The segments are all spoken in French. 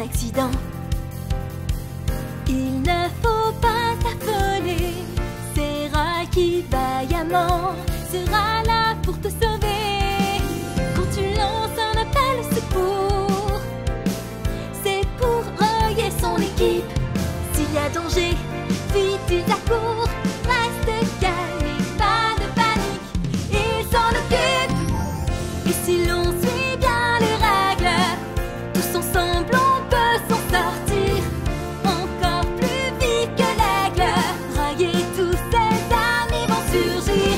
accident. Il ne faut pas t'affoler, c'est Roy qui vaillamment sera là pour te sauver. Quand tu lances un appel au secours, c'est pour Roy et son équipe. S'il y a danger, fuis, tu accours. Reste calme et pas de panique, il s'en occupe. Et si l'on suit bien les règles, tous ensemble on peut s'en sortir. Encore plus vite que l'aigle, Roy et tous ses amis vont surgir.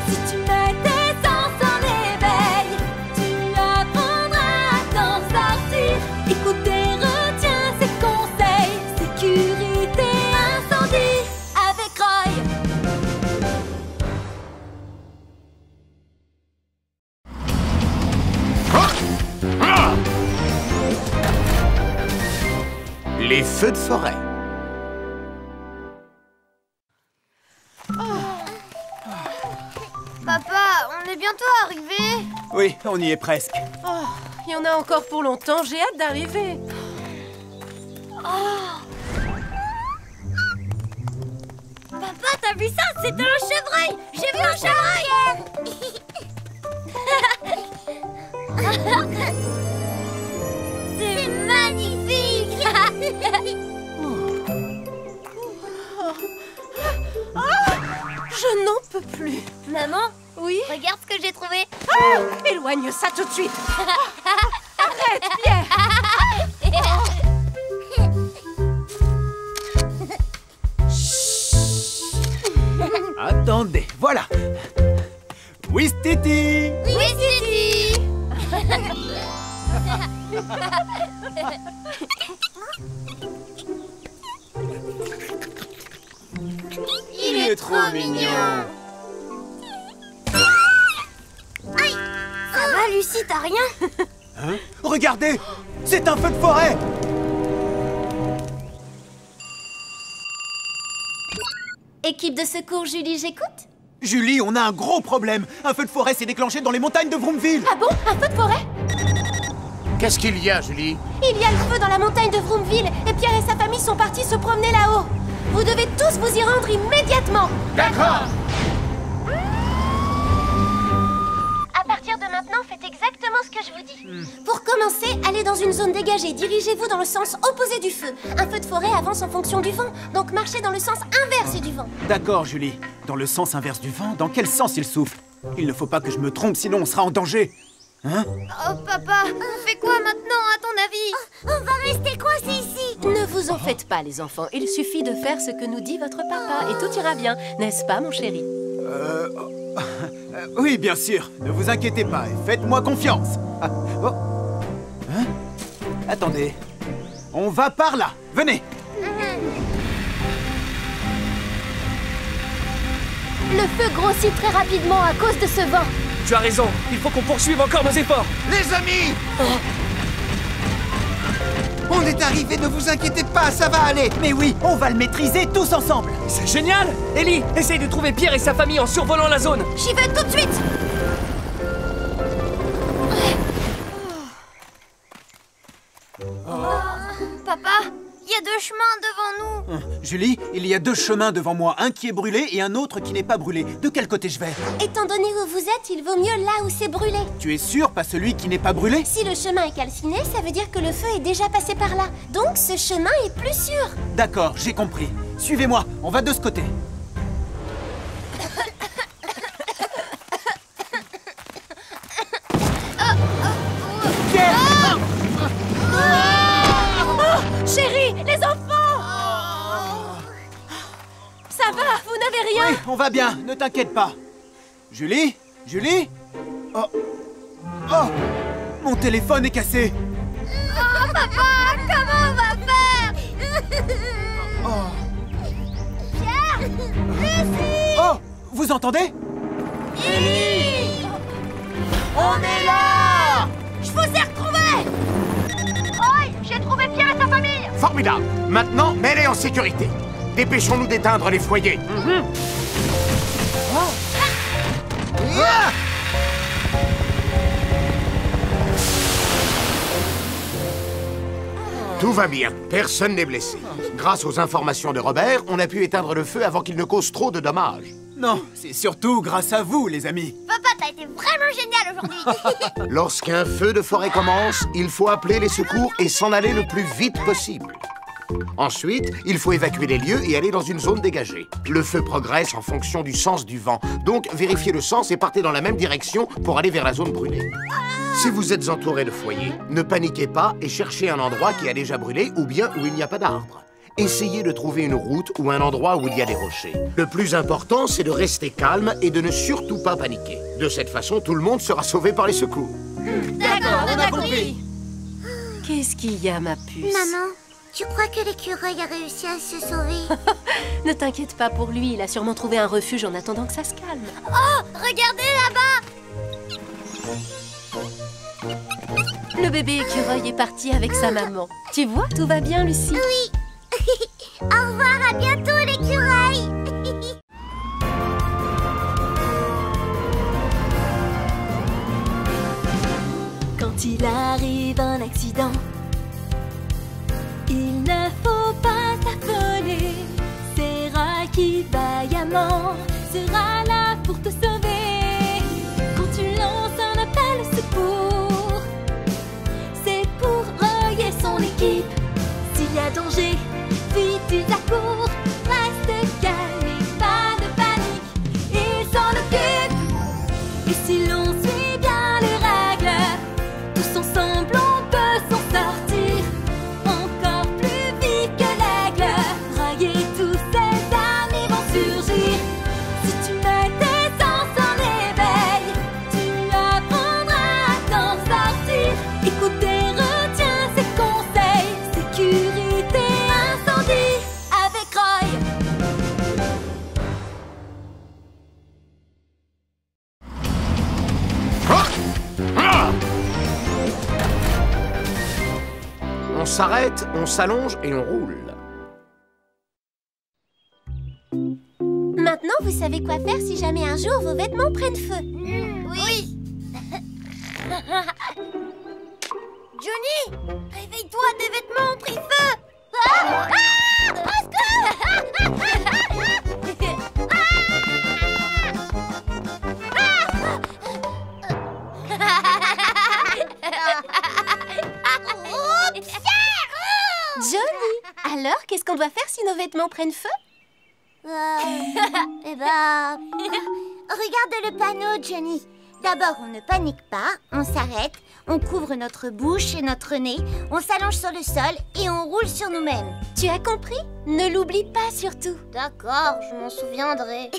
Si tu mets tes sens en éveil, tu apprendras à t'en sortir. Écoute et retiens ses conseils, sécurité, incendie avec Roy. Les feux de forêt. Papa, on est bientôt arrivé. Oui, on y est presque. Oh, il y en a encore pour longtemps, j'ai hâte d'arriver. Papa, t'as vu ça? C'était un chevreuil. J'ai vu un chevreuil. C'est magnifique. Je n'en peux plus. Maman, Oui? regarde ce que j'ai trouvé. Ah, éloigne ça tout de suite. Arrête, Pierre. Attendez, voilà. Ouistiti. Oui, Titi. Il est trop mignon. Aïe. Ça va, Lucie, t'as rien? Hein? Regardez, c'est un feu de forêt. Équipe de secours, Julie, j'écoute. Julie, on a un gros problème. Un feu de forêt s'est déclenché dans les montagnes de Vroomville. Ah bon? Un feu de forêt? Qu'est-ce qu'il y a, Julie? Il y a le feu dans la montagne de Vroomville et Pierre et sa famille sont partis se promener là-haut. Vous devez tous vous y rendre immédiatement. D'accord. À partir de maintenant, faites exactement ce que je vous dis. Pour commencer, allez dans une zone dégagée. Dirigez-vous dans le sens opposé du feu. Un feu de forêt avance en fonction du vent, donc marchez dans le sens inverse du vent. D'accord, Julie. Dans le sens inverse du vent, dans quel sens il souffle? Il ne faut pas que je me trompe, sinon on sera en danger. Hein? Oh, papa, on fait quoi maintenant, à ton avis? On va rester coincés ici. Ne vous en faites pas, les enfants. Il suffit de faire ce que nous dit votre papa et tout ira bien. N'est-ce pas, mon chéri? Oui, bien sûr. Ne vous inquiétez pas et faites-moi confiance. Ah, oh. Hein? Attendez. On va par là. Venez. Le feu grossit très rapidement à cause de ce vent. Tu as raison, il faut qu'on poursuive encore nos efforts. Les amis! On est arrivé, ne vous inquiétez pas, ça va aller. Mais oui, on va le maîtriser tous ensemble. C'est génial! Ellie, essaye de trouver Pierre et sa famille en survolant la zone. J'y vais tout de suite. Papa, il y a deux chemins devant nous. Julie, il y a deux chemins devant moi. Un qui est brûlé et un autre qui n'est pas brûlé. De quel côté je vais? Étant donné où vous êtes, il vaut mieux là où c'est brûlé. Tu es sûr, pas celui qui n'est pas brûlé? Si le chemin est calciné, ça veut dire que le feu est déjà passé par là. Donc ce chemin est plus sûr. D'accord, j'ai compris. Suivez-moi, on va de ce côté. Chérie, les enfants! Ça va, vous n'avez rien? Oui, on va bien, ne t'inquiète pas. Julie? Julie? Oh. Oh! Mon téléphone est cassé. Oh, papa, comment on va faire? Oh. Pierre, Lucie, Oh! Vous entendez? Ellie, On est là! je vous ai retrouvé. Roy, j'ai trouvé Pierre et sa famille. Formidable. Maintenant, mets-les en sécurité. Dépêchons-nous d'éteindre les foyers. Ah! Tout va bien, personne n'est blessé. Grâce aux informations de Robert, on a pu éteindre le feu avant qu'il ne cause trop de dommages. Non, c'est surtout grâce à vous, les amis. Papa, t'as été vraiment génial aujourd'hui. Lorsqu'un feu de forêt commence, il faut appeler les secours et s'en aller le plus vite possible. Ensuite, il faut évacuer les lieux et aller dans une zone dégagée. Le feu progresse en fonction du sens du vent, donc vérifiez le sens et partez dans la même direction pour aller vers la zone brûlée. Si vous êtes entouré de foyers, ne paniquez pas et cherchez un endroit qui a déjà brûlé ou bien où il n'y a pas d'arbres. Essayez de trouver une route ou un endroit où il y a des rochers. Le plus important, c'est de rester calme et de ne surtout pas paniquer. De cette façon, tout le monde sera sauvé par les secours. D'accord, on a compris. Qu'est-ce qu'il y a, ma puce? Maman, tu crois que l'écureuil a réussi à se sauver? Ne t'inquiète pas pour lui, il a sûrement trouvé un refuge en attendant que ça se calme. Oh, regardez là-bas! Le bébé écureuil est parti avec sa maman. Tu vois, tout va bien, Lucie? Oui. Au revoir, à bientôt l'écureuil. Quand il arrive un accident, il ne faut pas s'affoler. C'est Rocky vaillamment sera là pour te sauver. Quand tu lances un appel au secours, c'est pour relier son équipe. S'il y a danger, vite ils accourent. Reste calme et pas de panique, ils s'en occupent. Et si l'on suit bien les règles, tous ensemble on peut s'en sortir. Encore plus vite que l'aigle, railler tous ces amis vont surgir. Si tu mets tes sens en éveil, tu apprendras à t'en sortir. Écoute et retiens ces conseils, sécurité, incendie, avec Roy. On s'arrête, on s'allonge et on roule. Maintenant, vous savez quoi faire si jamais un jour vos vêtements prennent feu. Oui. Johnny, réveille-toi, tes vêtements ont pris feu. Au secours! Johnny, alors qu'est-ce qu'on doit faire si nos vêtements prennent feu? Eh ben... Regarde le panneau, Johnny. D'abord, on ne panique pas, on s'arrête, on couvre notre bouche et notre nez, on s'allonge sur le sol et on roule sur nous-mêmes. Tu as compris? Ne l'oublie pas surtout. D'accord, je m'en souviendrai.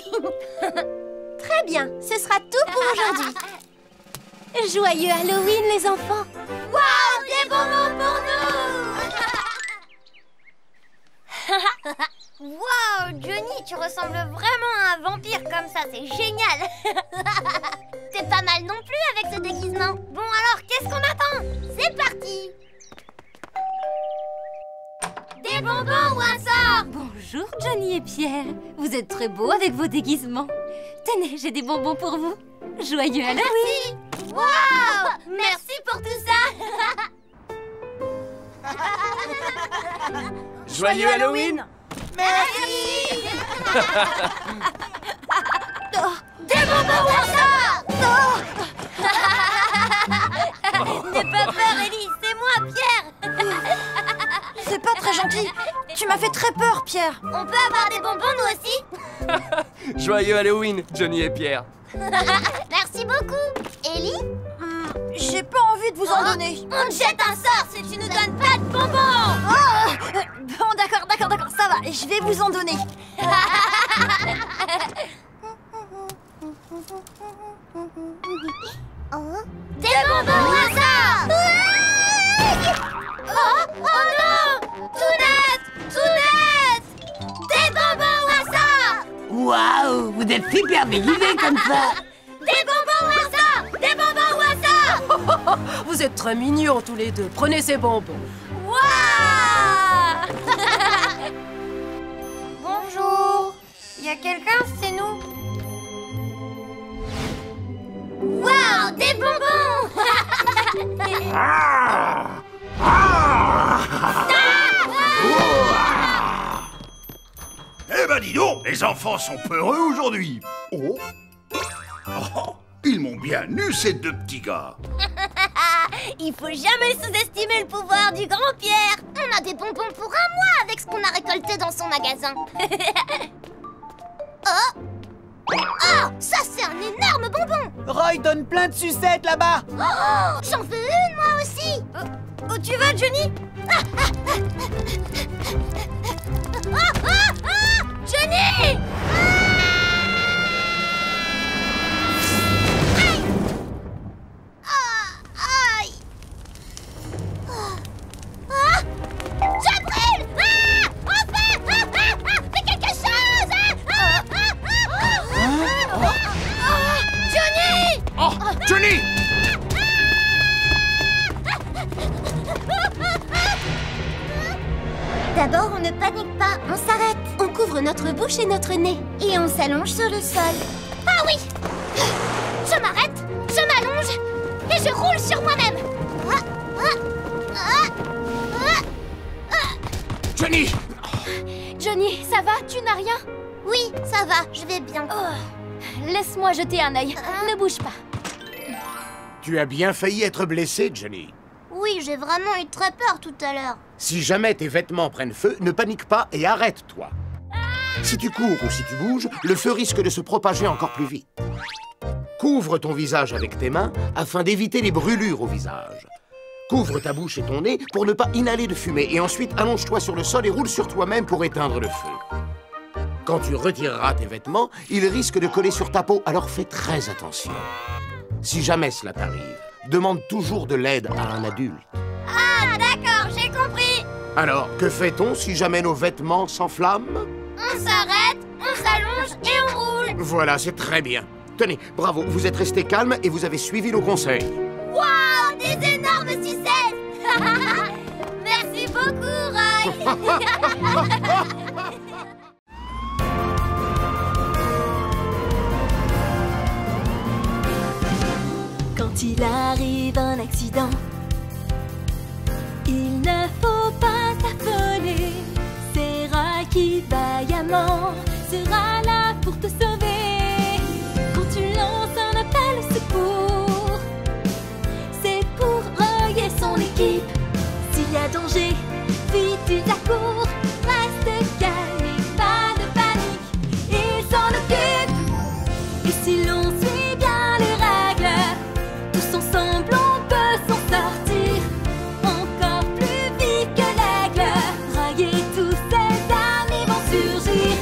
Très bien, ce sera tout pour aujourd'hui. Joyeux Halloween, les enfants! Waouh, des bonbons pour nous! Waouh, Johnny, tu ressembles vraiment à un vampire comme ça, c'est génial. T'es pas mal non plus avec ce déguisement. Bon alors, qu'est-ce qu'on attend? C'est parti. Des bonbons ou un sort? Bonjour Johnny et Pierre. Vous êtes très beaux avec vos déguisements. Tenez, j'ai des bonbons pour vous. Joyeux Halloween. Waouh, merci pour tout ça. Joyeux Halloween! Merci. Des bonbons ou un sort? N'aie pas peur, Ellie, c'est moi, Pierre. C'est pas très gentil. Tu m'as fait très peur, Pierre. On peut avoir des bonbons, nous aussi? Joyeux Halloween, Johnny et Pierre. Merci beaucoup. Ellie? J'ai pas envie de vous en donner. On te jette un sort si tu nous donnes pas de bonbons. Bon, d'accord, ça va. Je vais vous en donner. Des bonbons ou un sort? Oh non! Tout net! Des bonbons ou un sort? Waouh, vous êtes super déguisés comme ça. Des bonbons ou un sort? Des bonbons ou un sort? Vous êtes très mignons tous les deux. Prenez ces bonbons. Waouh! Bonjour. Y a quelqu'un, c'est nous? Waouh, des bonbons! Stop! Les enfants sont peureux aujourd'hui. Oh. Oh, ils m'ont bien eu, ces deux petits gars. Il faut jamais sous-estimer le pouvoir du grand-Pierre. On a des bonbons pour un mois avec ce qu'on a récolté dans son magasin. Oh! Oh! Ça, c'est un énorme bonbon! Roy donne plein de sucettes là-bas. Oh! J'en veux une, moi aussi! Où tu vas, Johnny? Johnny! Aïe! Je brûle! Enfin! Fais quelque chose! Johnny! Oh, Johnny! D'abord, on ne panique pas, on s'arrête. On couvre notre bouche et notre nez. Et on s'allonge sur le sol. Ah oui! Je m'arrête, je m'allonge et je roule sur moi-même. Johnny! Johnny, ça va? Tu n'as rien? Oui, ça va, je vais bien. Laisse-moi jeter un œil. Ne bouge pas. Tu as bien failli être blessé, Johnny. Oui, j'ai vraiment eu très peur tout à l'heure. Si jamais tes vêtements prennent feu, ne panique pas et arrête-toi. Si tu cours ou si tu bouges, le feu risque de se propager encore plus vite. Couvre ton visage avec tes mains afin d'éviter les brûlures au visage. Couvre ta bouche et ton nez pour ne pas inhaler de fumée et ensuite allonge-toi sur le sol et roule sur toi-même pour éteindre le feu. Quand tu retireras tes vêtements, ils risquent de coller sur ta peau, alors fais très attention. Si jamais cela t'arrive, demande toujours de l'aide à un adulte. Ah, d'accord, j'ai compris. Alors, que fait-on si jamais nos vêtements s'enflamment? On s'arrête, on s'allonge et on roule. Voilà, c'est très bien. Tenez, bravo, vous êtes resté calme et vous avez suivi nos conseils. Waouh, des énormes sucettes. Merci beaucoup, Roy. Quand il arrive un accident, il ne faut pas s'affoler. C'est Roy qui vaillamment sera là pour te sauver. Quand tu lances un appel au secours, c'est pour Roy et son équipe. S'il y a danger, vite ils accourent. Reste calme et pas de panique, ils s'en occupent. Et si l'on suit bien les règles, tous ensemble on peut s'en sortir. Encore plus vite que l'aigle, Roy et tous ses amis vont surgir.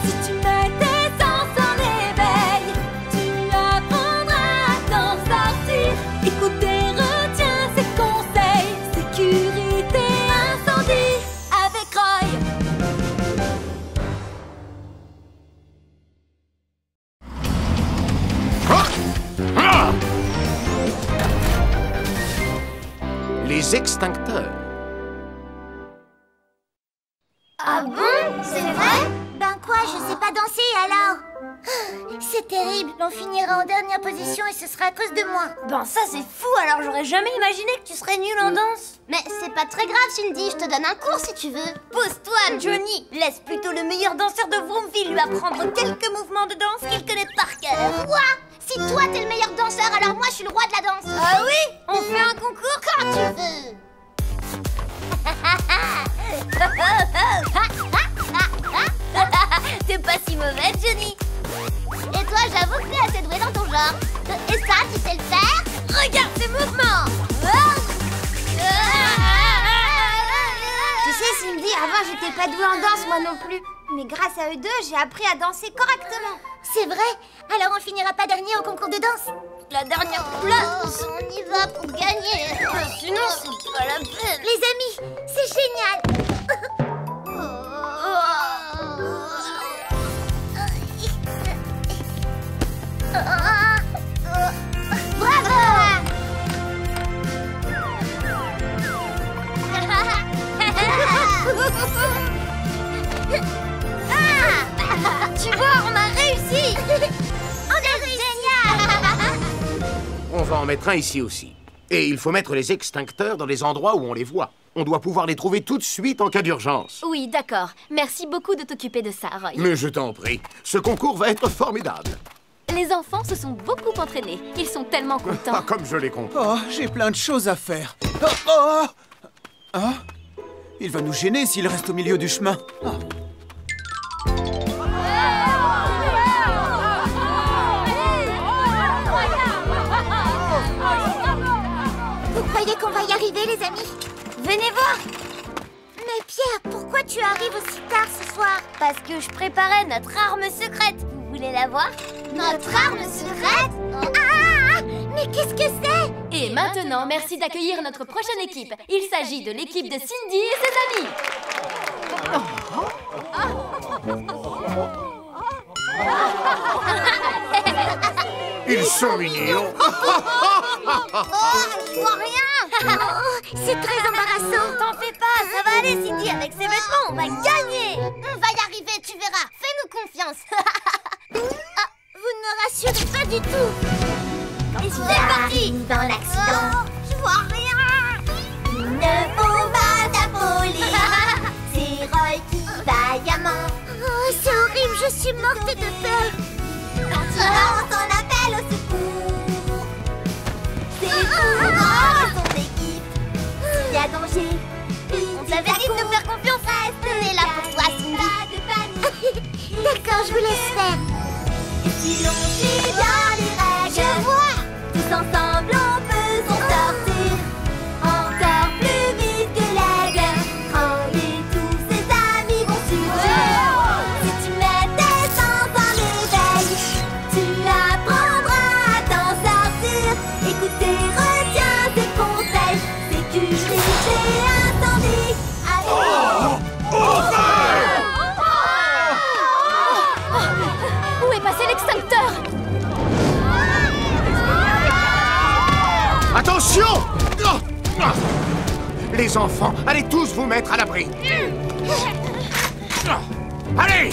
Si tu mets tes sens en éveil, tu apprendras à t'en sortir. Écoute et retiens ses conseils. Sécurité incendie avec Roy. Les extincteurs. Ah bon? C'est vrai? Ben quoi, je sais pas danser alors. C'est terrible, on finira en dernière position et ce sera à cause de moi. Ben ça c'est fou, alors j'aurais jamais imaginé que tu serais nul en danse. Mais c'est pas très grave, Cindy, je te donne un cours si tu veux. Pose-toi, Johnny. Laisse plutôt le meilleur danseur de Vroomville lui apprendre quelques mouvements de danse qu'il connaît par cœur. Quoi? Si toi t'es le meilleur danseur, alors moi je suis le roi de la danse. Ah oui? On fait un concours Quand tu veux. T'es pas si mauvais, Johnny. Et toi, j'avoue que t'es assez doué dans ton genre. Et ça, tu sais le faire? Regarde ces mouvements. Tu sais, Cindy, avant j'étais pas douée en danse moi non plus. Mais grâce à eux deux, j'ai appris à danser correctement. C'est vrai? Alors on finira pas dernier au concours de danse? La dernière place. On y va pour gagner. Sinon, c'est pas la peine. Les amis, c'est génial. Bravo! Tu vois, on a réussi. On a réussi! Génial! On va en mettre un ici aussi. Et il faut mettre les extincteurs dans les endroits où on les voit. On doit pouvoir les trouver tout de suite en cas d'urgence. Oui, d'accord. Merci beaucoup de t'occuper de ça, Roy. Mais je t'en prie, ce concours va être formidable. Les enfants se sont beaucoup entraînés. Ils sont tellement contents. Ah, comme je les comprends. Oh, j'ai plein de choses à faire. Oh, oh. Ah, il va nous gêner s'il reste au milieu du chemin. Oh. Vous croyez qu'on va y arriver, les amis? Venez voir! Mais Pierre, pourquoi tu arrives aussi tard ce soir? Parce que je préparais notre arme secrète. Vous voulez la voir? Notre arme secrète? Ah! Mais qu'est-ce que c'est? Et maintenant, merci d'accueillir notre prochaine équipe. Il s'agit de l'équipe de Cindy et ses amis. Ils sont mignons. Oh, je vois rien. Oh, c'est très embarrassant. T'en fais pas, ça va aller Cindy. Avec ces vêtements, on va gagner. On va y arriver, tu verras. Fais-nous confiance. Vous ne me rassurez pas du tout. Et c'est parti. Dans l'accident, Je vois rien. ne faut pas t'affoler. C'est Roy qui vaillamment. Oh, c'est horrible, je suis morte de peur. Quand il lance son appel au secours, C'est pour Roy et son équipe. Il y a danger. On t'avait dit de nous faire confiance. On est là pour toi, Cindy. D'accord, je vous laisse faire. Si l'on suit bien les règles, Je vois. tous ensemble on peut s'en sortir. Encore plus vite que l'aigle. Roy et tous ses amis vont surgir. Si tu mets tes sens en éveil, tu apprendras à t'en sortir. Écoute et retiens tes conseils. Sécurité, incendie. Où est passé l'extincteur? Attention! Les enfants, allez tous vous mettre à l'abri. Allez!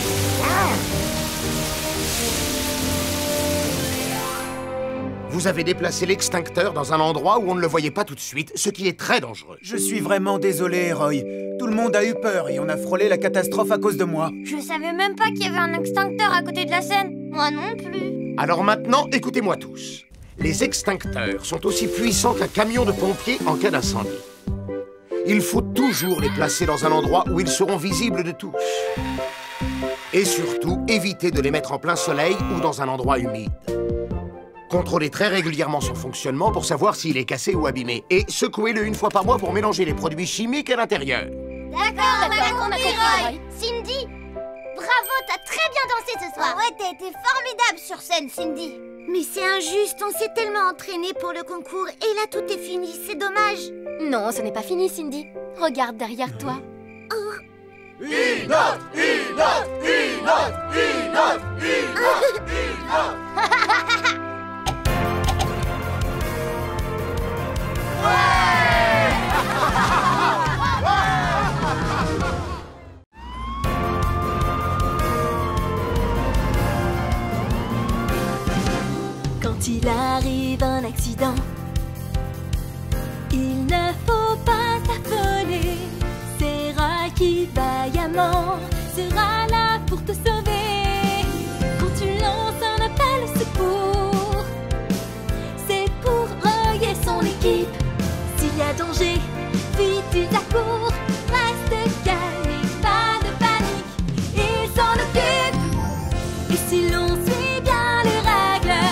Vous avez déplacé l'extincteur dans un endroit où on ne le voyait pas tout de suite, ce qui est très dangereux. Je suis vraiment désolé, Roy. Tout le monde a eu peur et on a frôlé la catastrophe à cause de moi. Je savais même pas qu'il y avait un extincteur à côté de la scène. Moi non plus. Alors maintenant, écoutez-moi tous. Les extincteurs sont aussi puissants qu'un camion de pompiers en cas d'incendie. Il faut toujours les placer dans un endroit où ils seront visibles de tous. Et surtout, évitez de les mettre en plein soleil ou dans un endroit humide. Contrôlez très régulièrement son fonctionnement pour savoir s'il est cassé ou abîmé. Et secouez-le une fois par mois pour mélanger les produits chimiques à l'intérieur. D'accord, on a on a compris, compris, Roy. Roy. Cindy, bravo, t'as très bien dansé ce soir. Ouais, t'as été formidable sur scène, Cindy. Mais c'est injuste, on s'est tellement entraîné pour le concours et là tout est fini, c'est dommage. Non, ce n'est pas fini, Cindy. Regarde derrière toi. Quand il arrive un accident, il ne faut pas s'affoler. C'est Roy qui vaillamment sera là pour te sauver. Quand tu lances un appel au secours, c'est pour Roy et son équipe. S'il y a danger, vite ils accourent. Reste calme et pas de panique, ils s'en occupent. Et si l'on suit bien les règles,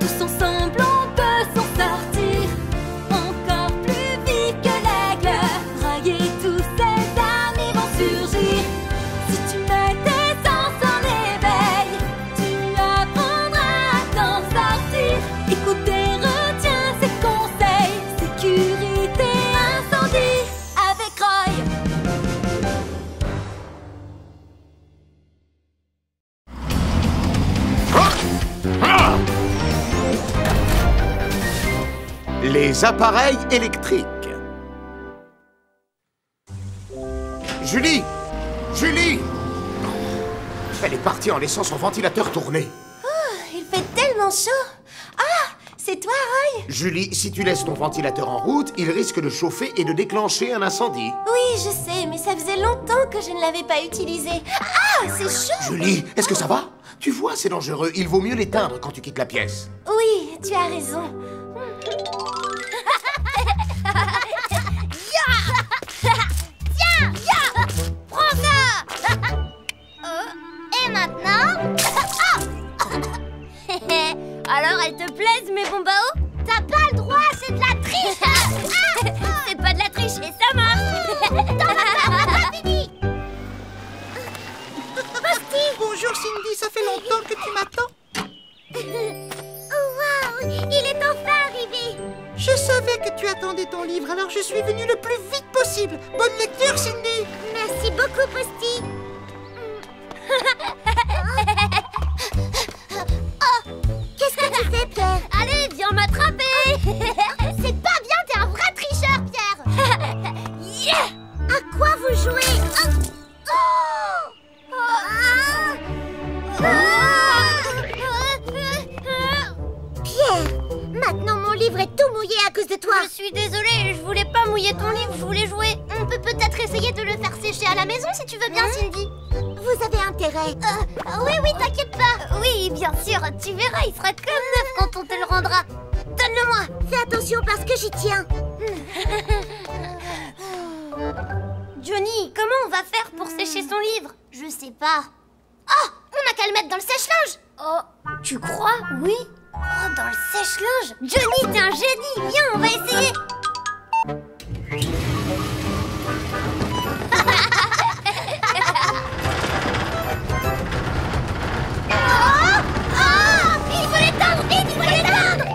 tous ensemble on peut s'en sortir. Encore plus vite que l'aigle, Roy et tous ses amis vont surgir. Si tu mets tes sens en éveil, tu apprendras à t'en sortir. Écoute et retiens ses conseils. Sécurité, incendie avec Roy. Les appareils électriques. Julie! Julie! Elle est partie en laissant son ventilateur tourner. Il fait tellement chaud. Ah, c'est c'est toi, Roy? Julie, si tu laisses ton ventilateur en route, il risque de chauffer et de déclencher un incendie. Oui, je sais, mais ça faisait longtemps que je ne l'avais pas utilisé. Ah, c'est chaud! Julie, est-ce que ça va? Tu vois, c'est dangereux. Il vaut mieux l'éteindre quand tu quittes la pièce. Oui, tu as raison. Tiens, prends ça. Et maintenant? Alors, elles te plaisent, mes bons baos? T'as pas le droit, c'est de la triche. C'est pas de la triche et ça marche. On a fini. Bonjour Cindy, ça fait longtemps que tu m'attends. Oh, waouh, il est enfin arrivé. Je savais que tu attendais ton livre, alors je suis venu le plus vite possible. Bonne lecture, Cindy. Merci beaucoup, Posty. Oh, qu'est-ce que tu fais, Pierre? Allez, viens m'attraper. C'est pas bien, t'es un vrai tricheur, Pierre. Yeah. À quoi vous jouez? Pierre, maintenant mon livre est tout mouillé à cause de toi. Je suis désolée, je voulais pas mouiller ton livre, je voulais jouer. On peut peut-être essayer de le faire sécher à la maison si tu veux bien, Cindy. Vous avez intérêt. Oui, t'inquiète pas. Oui, bien sûr, tu verras, il sera comme neuf quand on te le rendra. Donne-le-moi. Fais attention parce que j'y tiens. Johnny, comment on va faire pour sécher son livre? Je sais pas. Oh, on a qu'à le mettre dans le sèche-linge. Oh, tu crois? Oui. Oh, dans le sèche-linge? Johnny, t'es un génie. Viens, on va essayer. Il faut l'éteindre, vite, il faut l'éteindre.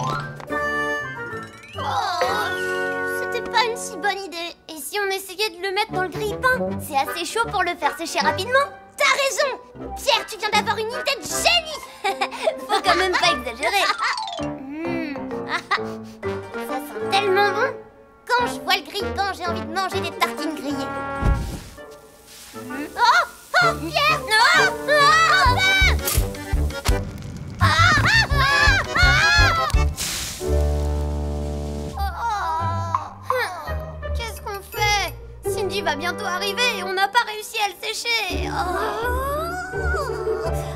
C'était pas une si bonne idée. Et si on essayait de le mettre dans le grille-pain? C'est assez chaud pour le faire sécher rapidement. T'as raison. Pierre, tu viens d'avoir une idée de génie. Faut quand même pas exagérer. Ça sent tellement bon. Quand je vois le grille-pain, j'ai envie de manger des tartines grillées. Oh, Pierre, non. Qu'est-ce qu'on fait? Cindy va bientôt arriver et on n'a pas réussi à le sécher.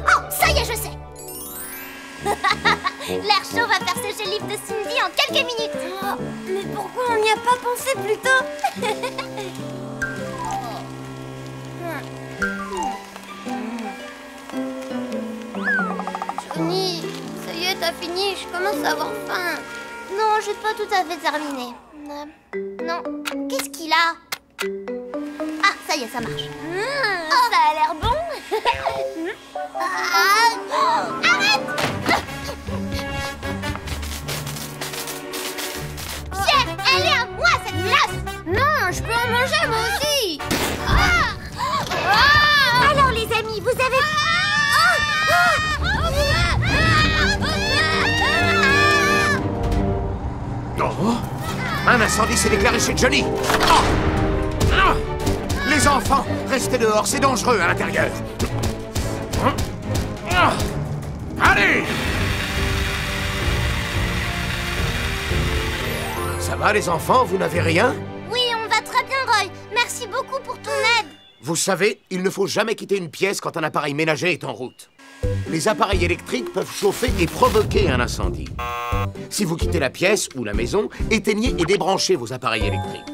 Oh, ça y est, je sais. L'air chaud va faire sécher le livre de Cindy en quelques minutes. Oh, mais pourquoi on n'y a pas pensé plus tôt? Johnny, ça y est, t'as fini, je commence à avoir faim. Non, j'ai pas tout à fait terminé. Non, qu'est-ce qu'il a? Ah, ça y est, ça marche. Ça a l'air bon. Arrête! Pierre, elle est à moi, cette glace! Non, je peux en manger moi aussi. Alors, les amis, vous avez... Oh, un incendie s'est déclaré chez Johnny. Les enfants, restez dehors, c'est dangereux à l'intérieur. Allez! Ça va les enfants, vous n'avez rien? Oui, on va très bien, Roy. Merci beaucoup pour ton aide. Vous savez, il ne faut jamais quitter une pièce quand un appareil ménager est en route. Les appareils électriques peuvent chauffer et provoquer un incendie. Si vous quittez la pièce ou la maison, éteignez et débranchez vos appareils électriques.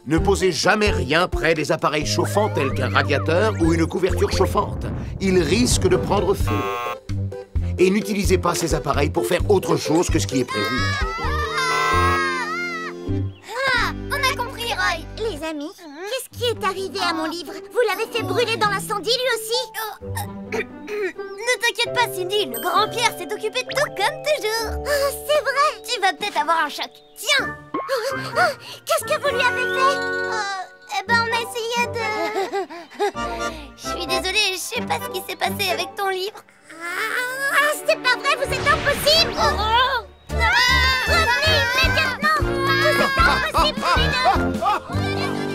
Ne posez jamais rien près des appareils chauffants tels qu'un radiateur ou une couverture chauffante. Ils risquent de prendre feu. Et n'utilisez pas ces appareils pour faire autre chose que ce qui est prévu. On a compris, Roy. Les amis, qu'est-ce qui est arrivé à mon livre? Vous l'avez fait brûler dans l'incendie, lui aussi? Ne t'inquiète pas, Cindy, le grand Pierre s'est occupé de tout comme toujours. C'est vrai. Tu vas peut-être avoir un choc. Tiens. Qu'est-ce que vous lui avez fait? On a essayé de... Je suis désolée, je sais pas ce qui s'est passé avec ton livre. C'est pas vrai, vous êtes impossible. Revenez immédiatement. Vous êtes impossible tous les deux.